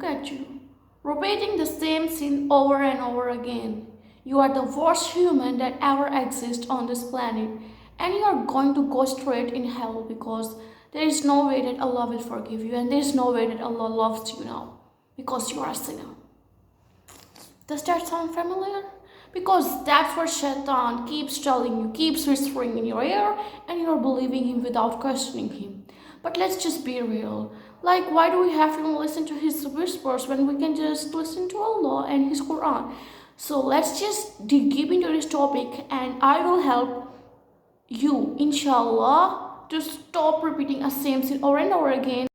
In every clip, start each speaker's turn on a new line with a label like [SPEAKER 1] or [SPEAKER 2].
[SPEAKER 1] at you, repeating the same sin over and over again. You are the worst human that ever exists on this planet, and you are going to go straight in hell because there is no way that Allah will forgive you, and there is no way that Allah loves you now because you are a sinner. Does that sound familiar? Because that's what Shaitan keeps telling you, keeps whispering in your ear, and you're believing him without questioning him. But let's just be real. Like, why do we have to listen to his whispers when we can just listen to Allah and his Quran? So let's just dig deep into this topic, and I will help you, inshallah, to stop repeating a same sin over and over again.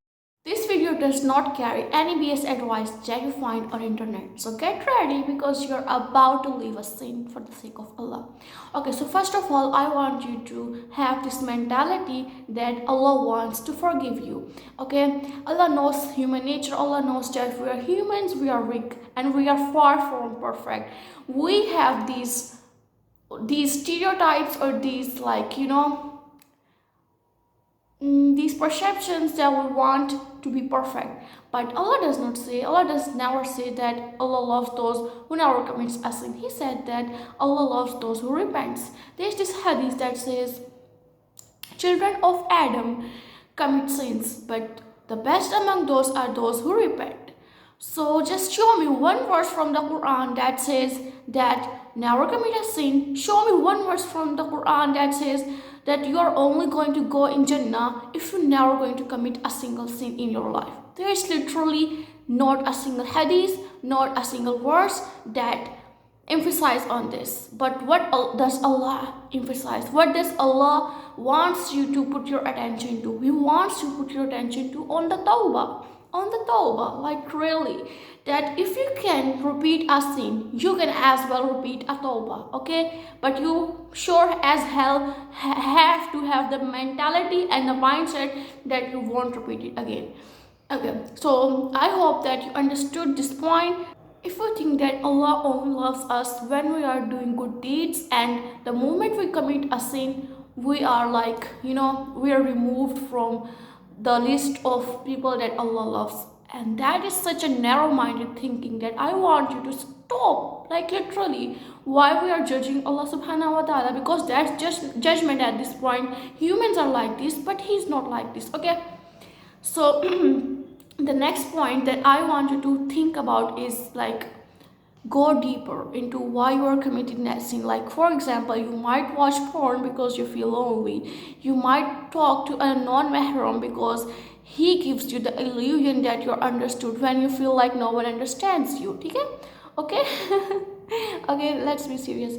[SPEAKER 1] This video does not carry any BS advice that you find on internet. So get ready because you're about to leave a sin for the sake of Allah. Okay, so first of all, I want you to have this mentality that Allah wants to forgive you. Okay, Allah knows human nature. Allah knows that we are humans, we are weak, and we are far from perfect. We have these stereotypes or these these perceptions that we want to be perfect, but Allah does never say that Allah loves those who never commits a sin. He said that Allah loves those who repents. There's this hadith that says children of Adam commit sins, but the best among those are those who repent. So just show me one verse from the Quran that says that never commit a sin. Show me one verse from the Quran that says that you are only going to go in Jannah if you're never going to commit a single sin in your life. There is literally not a single hadith, not a single verse that emphasize on this. But what does Allah emphasize? What does Allah wants you to put your attention to? He wants you to put your attention to on the tawbah, like really, that if you can repeat a sin, you can as well repeat a tawbah, okay? But you sure as hell have to have the mentality and the mindset that you won't repeat it again. Okay, so I hope that you understood this point. If you think that Allah only loves us when we are doing good deeds, and the moment we commit a sin, we are we are removed from the list of people that Allah loves. And that is such a narrow-minded thinking that I want you to stop. Like literally, why we are judging Allah subhanahu wa ta'ala, because that's just judgment at this point. Humans are like this, but he's not like this, okay? So the next point that I want you to think about is go deeper into why you are committing that sin. Like, for example, you might watch porn because you feel lonely. You might talk to a non-mahram because he gives you the illusion that you're understood when you feel like no one understands you. Okay? Okay, let's be serious.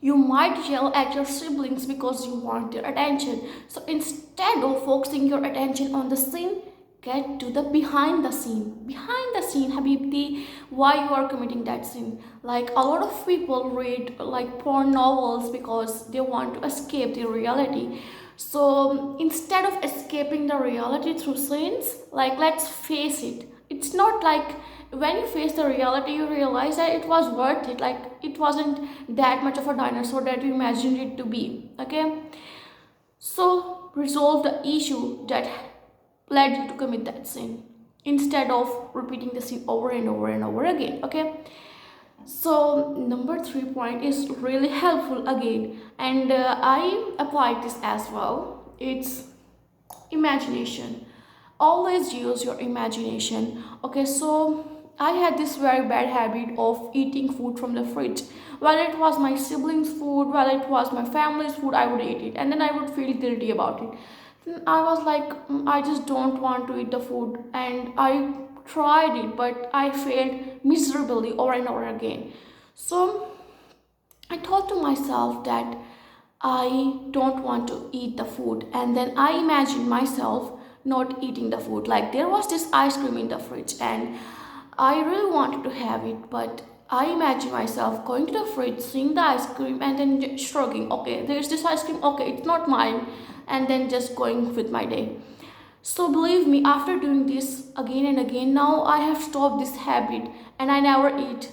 [SPEAKER 1] You might yell at your siblings because you want their attention. So instead of focusing your attention on the sin, get to the behind the scene, habibti, why you are committing that sin. Like, a lot of people read porn novels because they want to escape the reality. So instead of escaping the reality through sins, let's face it, it's not like when you face the reality you realize that it was worth it. It wasn't that much of a dinosaur that you imagined it to be. Okay, so resolve the issue that led you to commit that sin instead of repeating the sin over and over and over again. Okay, so number 3 point is really helpful again, and I applied this as well. It's imagination. Always use your imagination. Okay, so I had this very bad habit of eating food from the fridge. Whether it was my siblings' food, whether it was my family's food, I would eat it, and then I would feel guilty about it. I was like, I just don't want to eat the food, and I tried it, but I failed miserably over and over again. So I thought to myself that I don't want to eat the food, and then I imagined myself not eating the food. Like, there was this ice cream in the fridge, and I really wanted to have it, but I imagined myself going to the fridge, seeing the ice cream, and then shrugging, okay, there's this ice cream, okay, it's not mine, and then just going with my day. So believe me, after doing this again and again, now I have stopped this habit and I never eat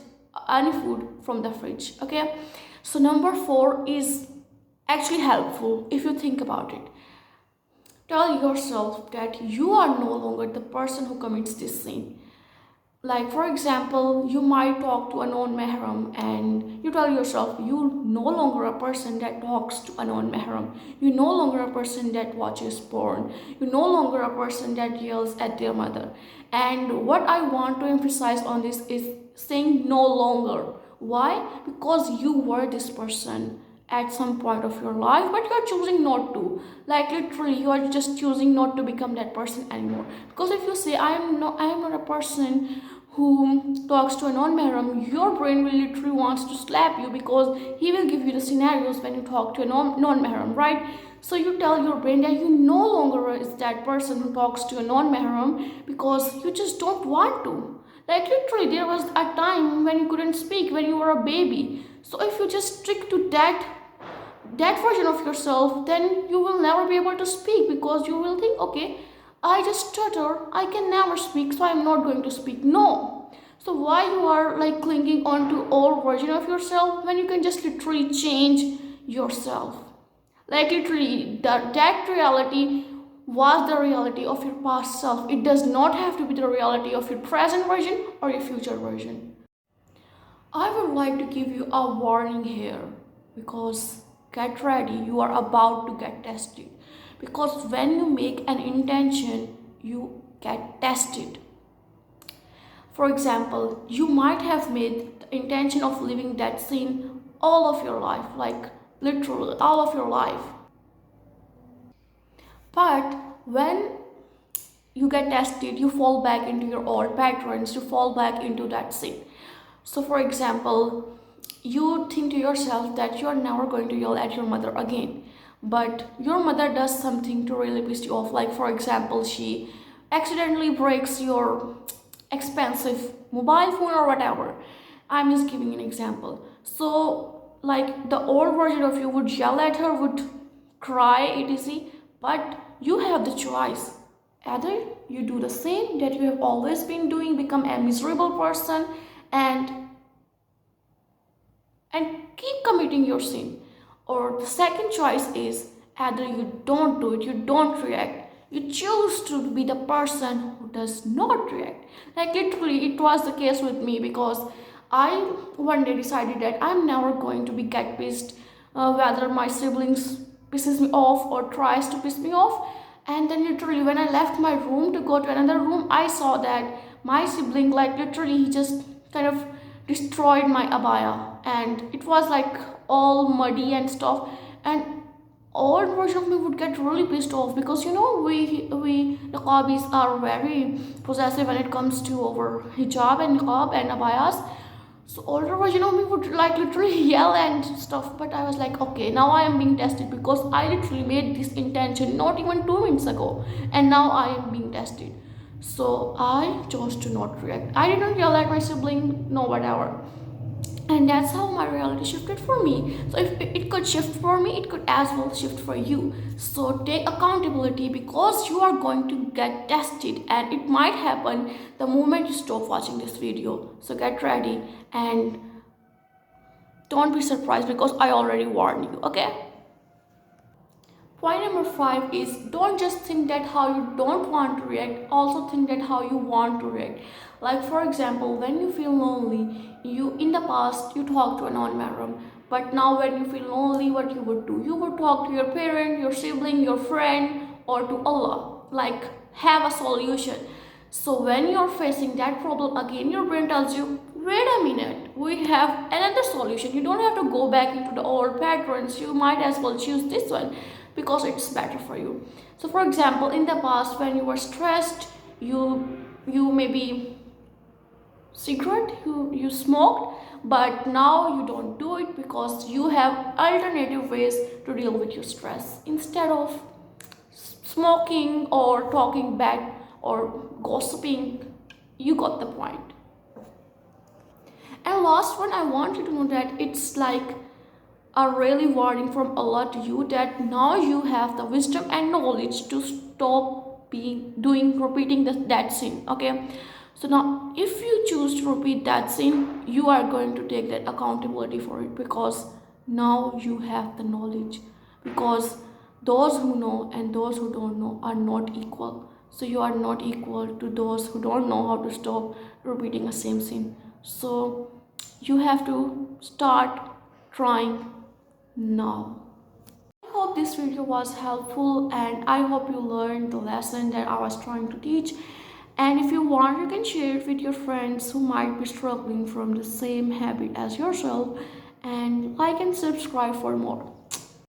[SPEAKER 1] any food from the fridge. Okay, so number 4 is actually helpful if you think about it. Tell yourself that you are no longer the person who commits this sin. Like, for example, you might talk to a non-mahram and you tell yourself you no longer a person that talks to a non-mahram. You no longer a person that watches porn. You no longer a person that yells at their mother. And what I want to emphasize on this is saying no longer. Why? Because you were this person at some point of your life, but you are choosing not to. Like, literally, you are just choosing not to become that person anymore. Because if you say I am not a person who talks to a non-mahram, your brain will literally wants to slap you, because he will give you the scenarios when you talk to a non-mahram, right? So you tell your brain that you no longer is that person who talks to a non-mahram because you just don't want to. Like, literally, there was a time when you couldn't speak when you were a baby. So if you just stick to that version of yourself, then you will never be able to speak, because you will think, okay, I just stutter, I can never speak, so I'm not going to speak. No. So why you are like clinging on to old version of yourself when you can just literally change yourself? Like, literally, that reality was the reality of your past self. It does not have to be the reality of your present version or your future version. I would like to give you a warning here, because get ready, you are about to get tested. Because when you make an intention, you get tested. For example, you might have made the intention of living that sin all of your life, like literally all of your life. But when you get tested, you fall back into your old patterns, you fall back into that sin. So, for example, you think to yourself that you are never going to yell at your mother again, but your mother does something to really piss you off. Like, for example, she accidentally breaks your expensive mobile phone or whatever. I'm just giving an example. So, like, the old version of you would yell at her, would cry, etc. But you have the choice. Either you do the same that you have always been doing, become a miserable person, and keep committing your sin. Or the second choice is either you don't do it, you don't react, you choose to be the person who does not react. Like, literally, it was the case with me, because I one day decided that I'm never going to be get pissed whether my siblings pisses me off or tries to piss me off. And then literally, when I left my room to go to another room, I saw that my sibling, like, literally, he just kind of destroyed my abaya, and it was like all muddy and stuff. And old version of me would get really pissed off, because we niqabis are very possessive when it comes to our hijab and niqab and abayas. So older version of me would like literally yell and stuff, but I was like, okay, now I am being tested, because I literally made this intention not even 2 minutes ago, and now I am being tested. So I chose to not react. I didn't yell at my sibling, no, whatever. And that's how my reality shifted for me. So if it could shift for me, it could as well shift for you. So take accountability, because you are going to get tested, and it might happen the moment you stop watching this video. So get ready and don't be surprised, because I already warned you, okay? Point number 5 is, don't just think that how you don't want to react, also think that how you want to react. Like, for example, when you feel lonely, you in the past you talk to a non-mahram, but now when you feel lonely, what you would do? You would talk to your parent, your sibling, your friend, or to Allah. Like, have a solution. So when you're facing that problem again, your brain tells you, wait a minute, we have another solution. You don't have to go back into the old patterns. You might as well choose this one, because it's better for you. So, for example, in the past when you were stressed, you maybe cigarette, you smoked, but now you don't do it, because you have alternative ways to deal with your stress. Instead of smoking or talking bad or gossiping, you got the point. And last one, I want you to know that it's like a really warning from Allah to you, that now you have the wisdom and knowledge to stop repeating that sin, okay? So now if you choose to repeat that sin, you are going to take that accountability for it, because now you have the knowledge. Because those who know and those who don't know are not equal. So you are not equal to those who don't know how to stop repeating the same sin. So you have to start trying now. I hope this video was helpful and I hope you learned the lesson that I was trying to teach. And if you want, you can share it with your friends who might be struggling from the same habit as yourself, and like and subscribe for more.